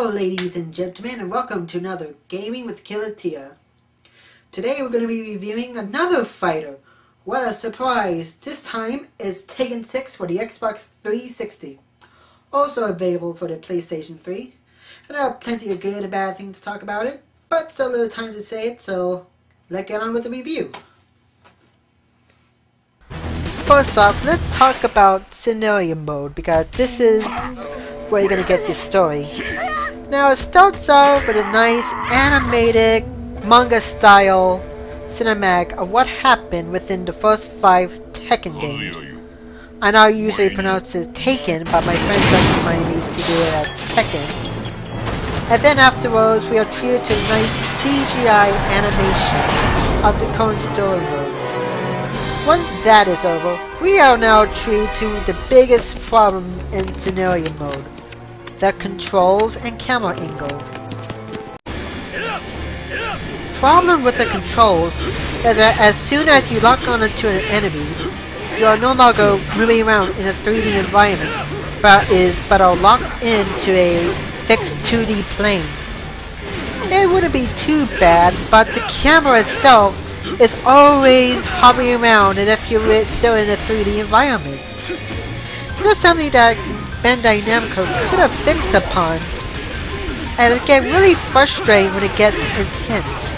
Hello ladies and gentlemen, and welcome to another Gaming with Killatia. Today we're going to be reviewing another fighter. What a surprise! This time is Tekken 6 for the Xbox 360. Also available for the PlayStation 3. And there are plenty of good and bad things to talk about it, but still a little time to say it, so let's get on with the review. First off, let's talk about scenario mode, because this is where you're going to get your story. Now it starts off with a nice animated manga style cinematic of what happened within the first 5 Tekken games. I now usually pronounce it Tekken, but my friend doesn't remind me to do it as Tekken. And then afterwards we are treated to a nice CGI animation of the current story mode. Once that is over, we are now treated to the biggest problem in scenario mode. The controls and camera angle. Problem with the controls is that as soon as you lock on into an enemy, you are no longer moving around in a 3D environment, but are locked into a fixed 2D plane. It wouldn't be too bad, but the camera itself is always hovering around as if you were still in a 3D environment. This is something that Bandai Namco could have fixed upon, and it gets really frustrating when it gets intense.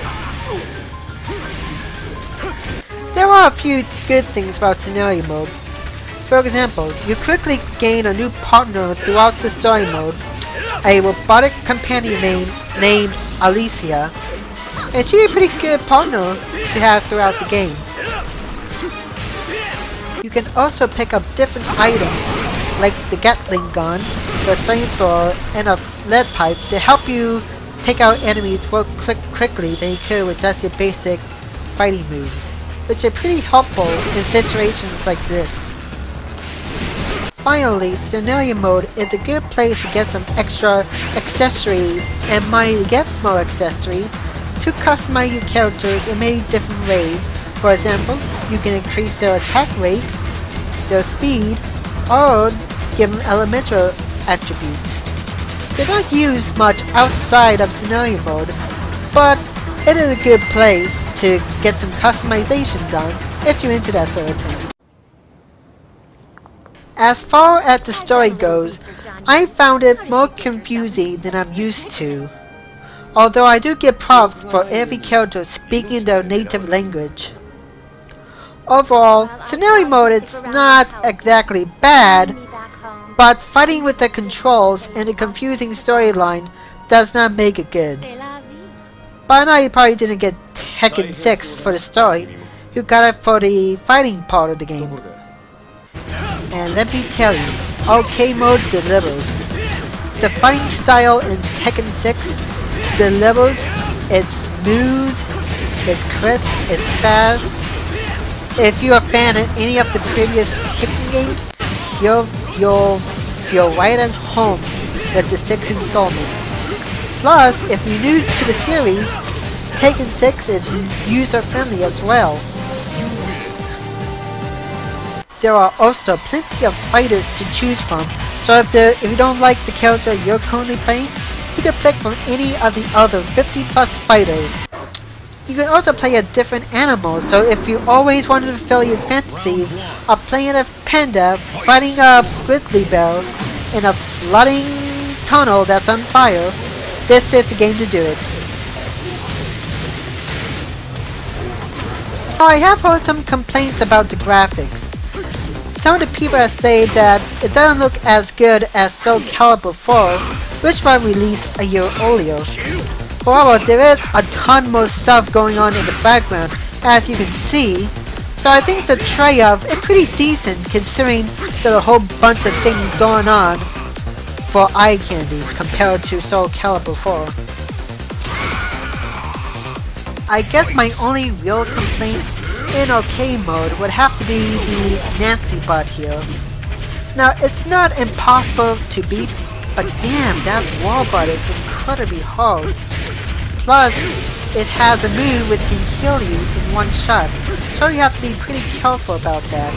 There are a few good things about scenario mode. For example, you quickly gain a new partner throughout the story mode, a robotic companion named Alicia, and she's a pretty good partner to have throughout the game. You can also pick up different items like the Gatling gun, the flamethrower, and a lead pipe to help you take out enemies more quickly than you could with just your basic fighting moves, which are pretty helpful in situations like this. Finally, scenario mode is a good place to get some extra accessories and money to get more accessories to customize your characters in many different ways. For example, you can increase their attack rate, their speed, or give them elemental attributes. They're not used much outside of scenario mode, but it is a good place to get some customization done if you're into that sort of thing. As far as the story goes, I found it more confusing than I'm used to. Although I do get props for every character speaking their native language. Overall, scenario mode is not exactly bad, but fighting with the controls and the confusing storyline does not make it good. By now you probably didn't get Tekken 6 for the story, you got it for the fighting part of the game. And let me tell you, arcade mode delivers. The fighting style in Tekken 6 delivers. It's smooth, it's crisp, it's fast. If you're a fan of any of the previous Tekken games, you're right at home with the 6th installment. Plus, if you're new to the series, Tekken 6 is user-friendly as well. There are also plenty of fighters to choose from, so if you don't like the character you're currently playing, you can pick from any of the other 50 plus fighters. You can also play a different animal, so if you always wanted to fulfill your fantasies of playing a panda fighting a grizzly bear in a flooding tunnel that's on fire, this is the game to do it. I have heard some complaints about the graphics. Some of the people have said that it doesn't look as good as Soul Calibur 4, which was released a year earlier. However, there is a ton more stuff going on in the background, as you can see, so I think the trade-off is pretty decent considering there are a whole bunch of things going on for eye candy compared to Soul Calibur 4. I guess my only real complaint in arcade mode would have to be the Nancy bot here. Now, it's not impossible to beat, but damn, that wall bot is incredibly hard. Plus, it has a move which can kill you in one shot, so you have to be pretty careful about that.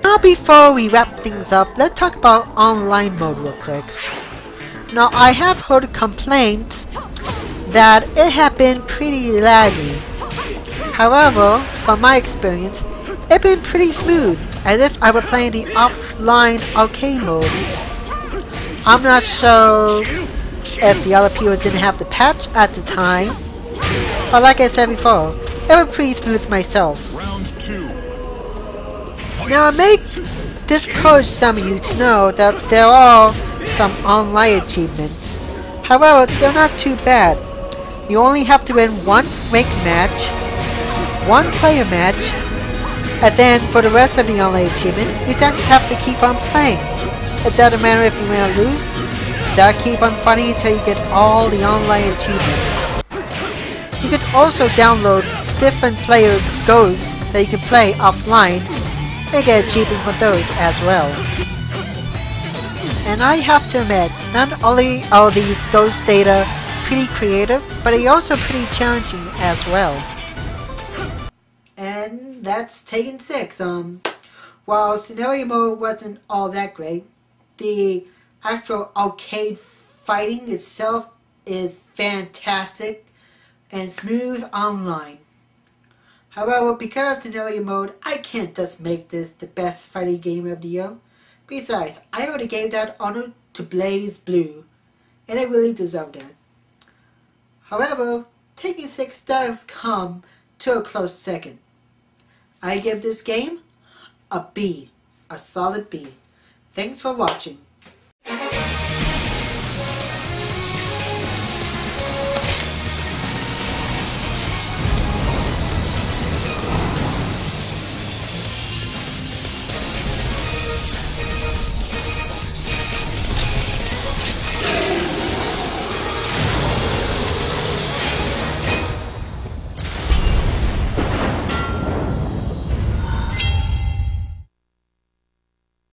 Now before we wrap things up, let's talk about online mode real quick. Now I have heard complaints that it had been pretty laggy. However, from my experience, it's been pretty smooth, as if I were playing the offline arcade mode. I'm not sure if the other people didn't have the patch at the time, but like I said before, it was pretty smooth myself. Now it may discourage some of you to know that there are some online achievements. However, they're not too bad. You only have to win one ranked match, one player match, and then for the rest of the online achievement, you just have to keep on playing. It doesn't matter if you win or lose, you gotta keep on fighting until you get all the online achievements. You can also download different players' ghosts that you can play offline and get achievements for those as well. And I have to admit, not only are these ghost data pretty creative, but they're also pretty challenging as well. And that's Tekken 6. While scenario mode wasn't all that great, the actual arcade fighting itself is fantastic and smooth online. However, because of scenario mode, I can't just make this the best fighting game of the year. Besides, I already gave that honor to Blaze Blue, and it really deserved that. However, Tekken 6 does come to a close second. I give this game a B, a solid B. Thanks for watching.